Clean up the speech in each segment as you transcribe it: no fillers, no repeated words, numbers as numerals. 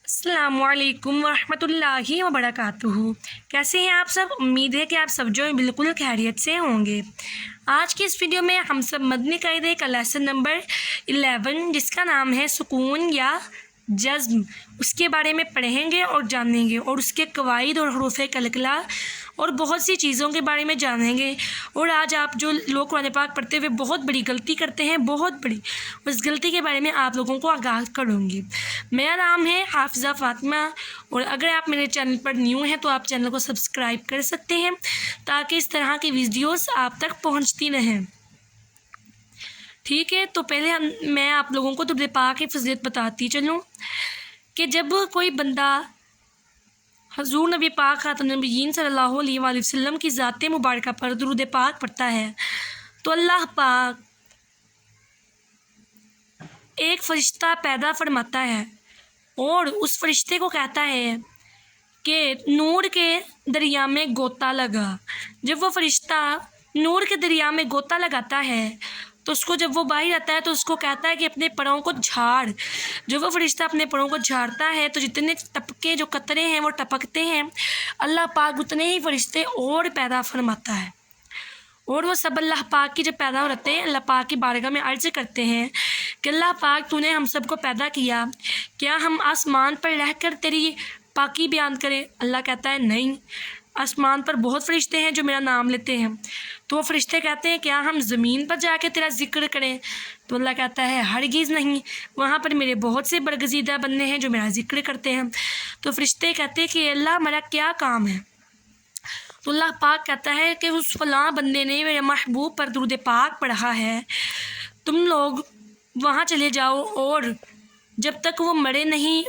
अस्सलामु अलैकुम वरहमतुल्लाहि वबरकातुहू। कैसे हैं आप सब? उम्मीद है कि आप सब जो हैं बिल्कुल खैरियत से होंगे। आज की इस वीडियो में हम सब मदनी कायदे का लेसन नंबर 11 जिसका नाम है सुकून या जज़्म, उसके बारे में पढ़ेंगे और जानेंगे और उसके कवायद और हरूफ कलकला और बहुत सी चीज़ों के बारे में जानेंगे। और आज आप जो लोग कुरान पाक पढ़ते हुए बहुत बड़ी गलती करते हैं, बहुत बड़ी, उस गलती के बारे में आप लोगों को आगाह करूँगी। मेरा नाम है हाफिज़ा फ़ातिमा और अगर आप मेरे चैनल पर न्यू हैं तो आप चैनल को सब्सक्राइब कर सकते हैं ताकि इस तरह की वीडियोस आप तक पहुंचती रहें। ठीक है, तो पहले मैं आप लोगों को दुरूद पाक की फजीलत बताती चलूँ कि जब कोई बंदा हज़ूर नबी पाक खातमुन नबिय्यीन सल्लल्लाहु अलैहि वसल्लम की ज़ात मुबारका पर दुरूद पाक पढ़ता है तो अल्लाह पाक एक फ़रिश्ता पैदा फरमाता है और उस फ़रिश्ते को कहता है कि नूर के दरिया में गोता लगा। जब वो फ़रिश्ता नूर के दरिया में गोता लगाता है तो उसको जब वो बाहर आता है तो उसको कहता है कि अपने परों को झाड़। जब वो फ़रिश्ता अपने परों को झाड़ता है तो जितने टपके जो कतरे हैं वो टपकते हैं, अल्लाह पाक उतने ही फ़रिश्ते और पैदा फरमाता है। और वो सब अल्लाह पाक की जब पैदा हो रहते हैं अल्लाह पाक की बारगाह में अर्ज़ करते हैं कि अल्लाह पाक तूने हम सब को पैदा किया, क्या हम आसमान पर रहकर तेरी पाकी बयान करें? अल्लाह कहता है नहीं, आसमान पर बहुत फ़रिश्ते हैं जो मेरा नाम लेते हैं। तो वो फ़रिश्ते कहते हैं क्या हम ज़मीन पर जाके तेरा ज़िक्र करें? तो अल्लाह कहता है हरगिज़ नहीं, वहाँ पर मेरे बहुत से बरगज़ीदा बंदे हैं जो मेरा ज़िक्र करते हैं। तो फ़रिश्ते कहते हैं कि अल्लाह मेरा क्या काम है? तो अल्लाह पाक कहता है कि उस फ़लाँ बंदे ने मेरे महबूब पर दुरूद पाक पढ़ा है, तुम लोग वहाँ चले जाओ और जब तक वो मरे नहीं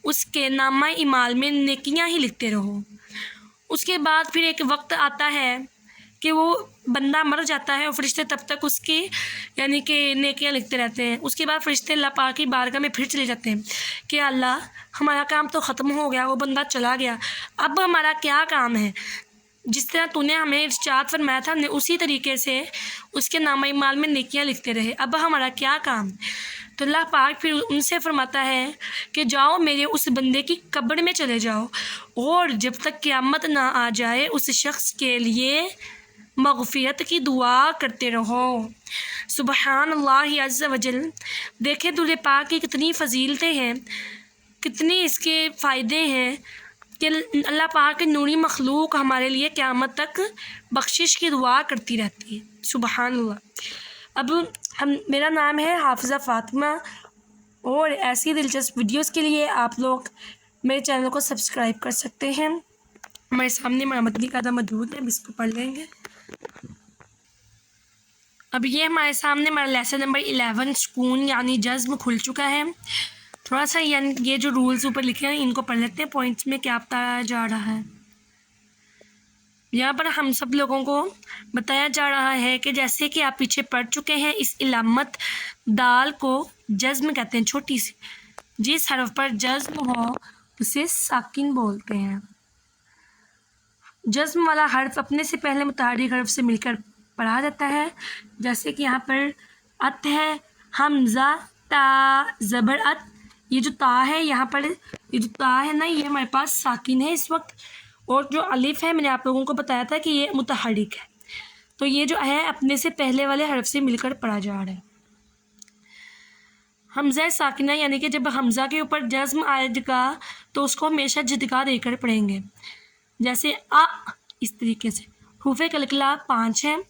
उसके नामा इमाल में नेकियां ही लिखते रहो। उसके बाद फिर एक वक्त आता है कि वो बंदा मर जाता है और फ़रिश्ते तब तक उसकी यानी कि नेकियां लिखते रहते हैं। उसके बाद फ़रिश्ते अल्लाह पाक की बारगाह में फिर चले जाते हैं कि अल्लाह हमारा काम तो ख़त्म हो गया, वो बंदा चला गया, अब हमारा क्या काम है? जिस तरह तूने हमें इरशाद फरमाया था हमने उसी तरीके से उसके नामा इमाल में नेकियां लिखते रहे, अब हमारा क्या काम? तो अल्लाह पाक फिर उनसे फरमाता है कि जाओ मेरे उस बंदे की कब्र में चले जाओ और जब तक क़यामत ना आ जाए उस शख्स के लिए मग़फ़िरत की दुआ करते रहो। सुबहान अल्लाह अज़्ज़ा वजल। देखें दुरूद पाक की कितनी फ़जीलतें हैं, कितनी इसके फ़ायदे हैं कि अल्लाह पाक की नूरी मखलूक हमारे लिए क़यामत तक बख्शिश की दुआ करती रहती है। सुबहान अल्लाह। अब मेरा नाम है हाफिज़ा फ़ातिमा और ऐसी दिलचस्प वीडियोस के लिए आप लोग मेरे चैनल को सब्सक्राइब कर सकते हैं। हमारे सामने मदनी कायदा मौजूद है, इसको पढ़ लेंगे। अब ये हमारे सामने हमारा लेसन नंबर 11 सुकून यानी जज़्म खुल चुका है। थोड़ा सा यानी ये जो रूल्स ऊपर लिखे हैं इनको पढ़ लेते हैं, पॉइंट्स में क्या बताया जा रहा है। यहाँ पर हम सब लोगों को बताया जा रहा है कि जैसे कि आप पीछे पढ़ चुके हैं, इस इलामत दाल को जज़्म कहते हैं, छोटी सी। जिस हरफ पर जज़्म हो उसे साकिन बोलते हैं। जज़्म वाला हर्फ अपने से पहले मुतहर्रिक हर्फ से मिलकर पढ़ा जाता है, जैसे कि यहाँ पर अत है, हमज़ा ता ज़बर अत। ये जो ता है यहाँ पर, ये जो ता है ना, ये हमारे पास साकिन है इस वक्त, और जो अलिफ है मैंने आप लोगों को बताया था कि ये मुतहर्रिक है। तो ये जो है अपने से पहले वाले हर्फ से मिलकर पढ़ा जा रहा है। हमज़ा साकिना यानी कि जब हमज़ा के ऊपर जज़्म आएगा तो उसको हमेशा झटका देकर पढ़ेंगे, जैसे आ, इस तरीके से। हुरूफ कलकला 5 हैं,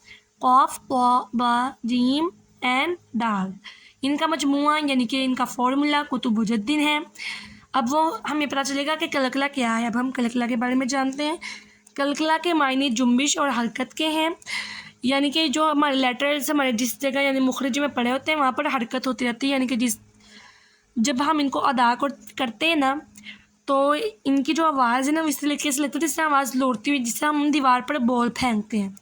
क़ाफ़ क़ा बा जीम ऐन दाल। इनका मजमुआ यानी कि इनका फ़ॉर्मूला कुतुब मुजद्दिन है। अब वो हमें पता चलेगा कि कलकला क्या है। अब हम कलकला के बारे में जानते हैं। कलकला के मायने जुम्बिश और हरकत के हैं, यानी कि जो हमारे लेटर्स हमारे जिस जगह यानी मुखरज में पड़े होते हैं वहाँ पर हरकत होती रहती है, यानी कि जब हम इनको अदा करते हैं ना तो इनकी जो आवाज़ है ना इस तरीके से लगती है जिस तरह आवाज़ लौटती हुई, जिस तरह हम दीवार पर बॉल फेंकते हैं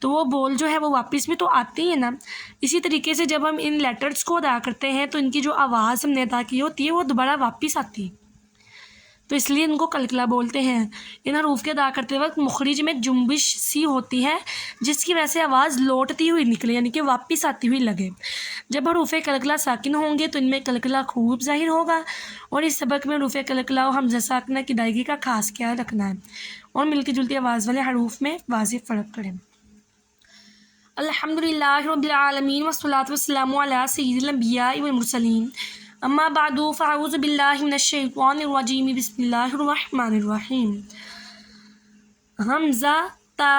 तो वो बॉल जो है वो वापस भी तो आती है ना। इसी तरीके से जब हम इन लेटर्स को अदा करते हैं तो इनकी जो आवाज़ हमने अदा की होती है वो दोबारा वापस आती है, तो इसलिए इनको कलकला बोलते हैं। इन हरूफ के अदा करते वक्त मुखरिज में जुम्बिश सी होती है जिसकी वजह से आवाज़ लौटती हुई निकले, यानी कि वापस आती हुई लगे। جب حروف کلکلہ ساکن ہوں گے تو ان میں کلکلہ خوب ظاہر ہوگا، اور اس سبق میں حروف کلکلہ و حمزہ ساکنہ کی ادائیگی کا خاص خیال رکھنا ہے اور ملتی جلتی آواز والے حروف میں واضح فرق کریں۔ الحمدللہ رب العالمین والصلاة والسلام علی سید الانبیاء والمرسلین، اما بعد فاعوذ باللہ من الشیطان الرجیم، بسم اللہ الرحمن الرحیم۔ حمزہ تا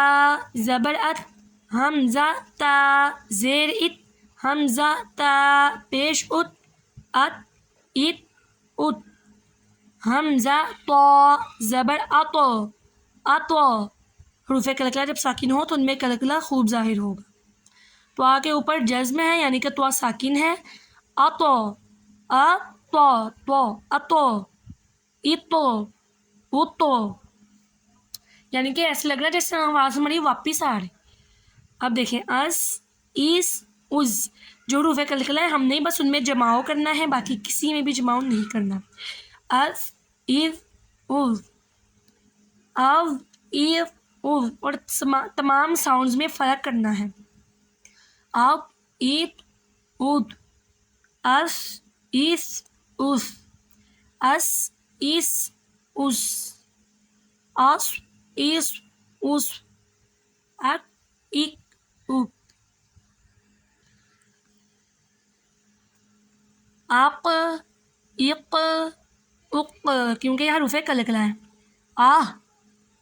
زبر ات، حمزہ تا زیر ات، حمزہ تا پیش ات، ات ات ات، حمزہ تو زبر اتو، اتو۔ حروف کلکلہ جب ساکن ہو تو ان میں کلکلہ خوب ظاہر ہوگا۔ تو آ کے اوپر جزم ہے یعنی کہ تو ساکن ہے، اتو، اتو، تو، اتو، اتو، اتو، یعنی کہ ایسے لگ رہا ہے جیسے آواز ہماری واپس آ رہی۔ اب دیکھیں اس، اس، از، جو حروف کلکلہ ہے ہم نے بس ان میں جماؤ کرنا ہے، باقی کسی میں بھی جماؤ نہیں کرنا۔ اس، از، از، او، ایف، اوف، اور تمام ساؤنڈز میں فرق کرنا ہے۔ اب، ایت، اد، اس، اس، اس، اس، اس، اس، اس، اس، اس، اک، اک، اک، اق، اق، اق، کیونکہ یہ حروف کلکلہ ہے۔ آہ،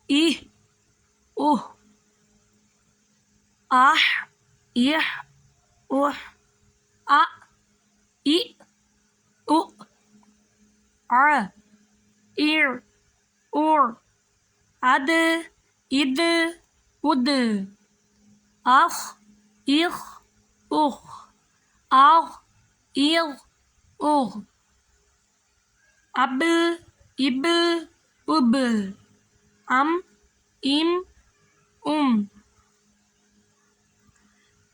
ای، اوہ، آہ، یہ، اوہ، آ، ای، او، آ، ایر، اور، اد، اد، اد، اخ، اخ، اخ، آغ، ایغ، اوغ، اب، اب، اب، ام، ام، ام،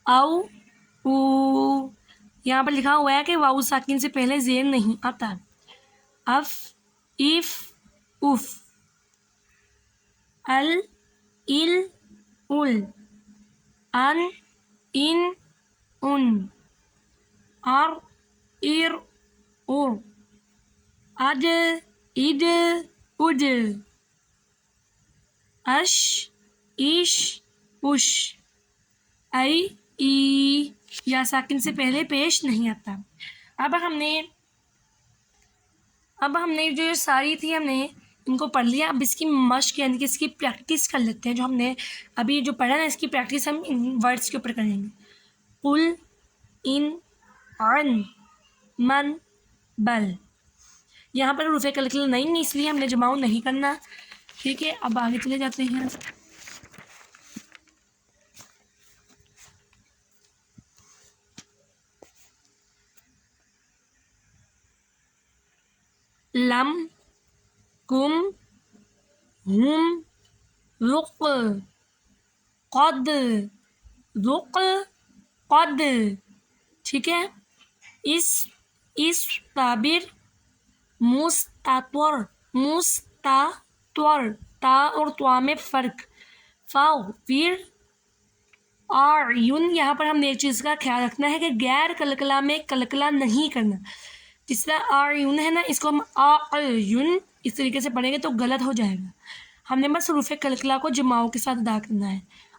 او، او۔ یہاں پر لکھا ہوا ہے کہ واؤ ساکن سے پہلے زیر نہیں آتا۔ اف، ایف، اف، ال، ال، ال، ان، ان، ان، ار، ار، ار، اد، اد، اد، اش، ایش، اش، ای، ای، یا ساکن سے پہلے پیش نہیں آتا۔ اب ہم نے جو ساری تھی ہم نے ان کو پڑھ لیا۔ اب اس کی مشق یعنی کہ اس کی پریکٹس کر لیتے ہیں۔ جو ہم نے ابھی جو پڑھا نا اس کی پریکٹس ہم ان ورڈس کے اوپر کریں گے۔ قل، ان، عن، من، بل۔ یہاں پر حروف کلکلہ نہیں اس لیے ہم نے جماؤ نہیں کرنا، ٹھیک ہے۔ اب آگے چلے جاتے ہیں۔ لم، کم، ہم، رق، قد، رق، قد، ٹھیک ہے۔ اس، تعبیر، مستطور، مستطور، تا اور توا میں فرق، فاغفر، اعین۔ یہاں پر ہم نے ایک چیز کا خیال رکھنا ہے کہ غیر کلکلہ میں کلکلہ نہیں کرنا۔ جس طرح اعین ہے نا، اس کو ہم اعین اس طریقے سے پڑھیں گے تو غلط ہو جائے گا۔ ہم نے بس حروف کلکلہ کو جماؤ کے ساتھ ادا کرنا ہے۔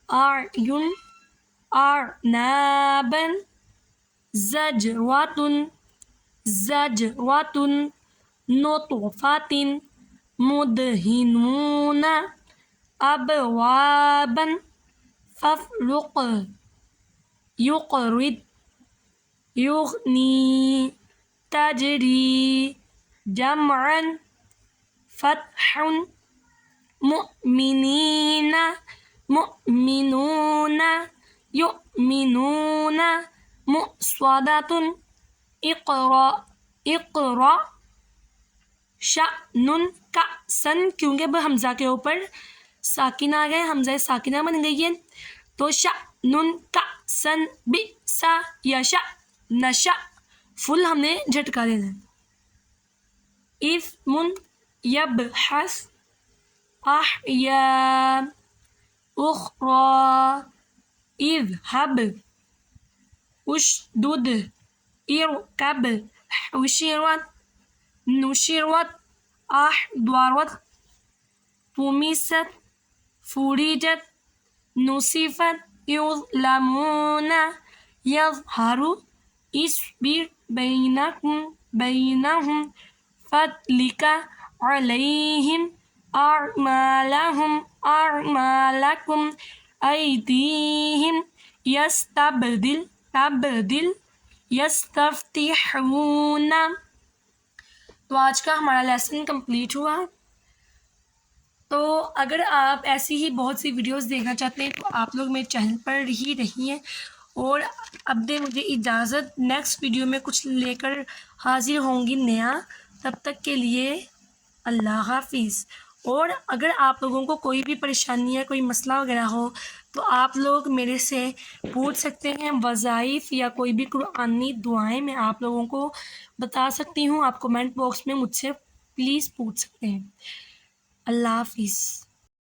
اعین، ارنابا، زجرات، زجرات، نطفات، مدہنون، ابوابا، فافرق، یقرد، یغنی، تجری، جمعا، فتح، مؤمنین، مؤمنون، یؤمنون، مؤصدۃ، اقرأ، اقرأ، شأن، کأسن، کیونکہ اب حمزہ کے اوپر ساکن آ گئے، حمزہ ساکنہ بن گئی ہے تو شأن، کأسن، بئس، یشأ، نشأ، فل ہم نے جھٹکا دینا ہے۔ اثم، یبحث، احیا، اخرى، اذهب، اشدد، اركب حشرت نشرت أحضرت طمست فرجت نصفت يظلمون يظهر اصبر بينهم فتلك عليهم أعمالكم أيديهم تبدل يستفتحون. تو آج کا ہمارا لیسن کمپلیٹ ہوا. تو اگر آپ ایسی ہی بہت سی ویڈیوز دیکھنا چاہتے ہیں تو آپ لوگ میرے چینل پر ہی رہیے اور اب دیں مجھے اجازت. نیکسٹ ویڈیو میں کچھ لے کر حاضر ہوں گی نیا. تب تک کے لیے اللہ حافظ. اور اگر آپ لوگوں کو کوئی بھی پریشانی ہے کوئی مسئلہ وغیرہ ہو تو آپ لوگ میرے سے پوچھ سکتے ہیں. وظائف یا کوئی بھی قرآنی دعائیں میں آپ لوگوں کو بتا سکتی ہوں. آپ کمنٹ باکس میں مجھ سے پلیز پوچھ سکتے ہیں. اللہ حافظ.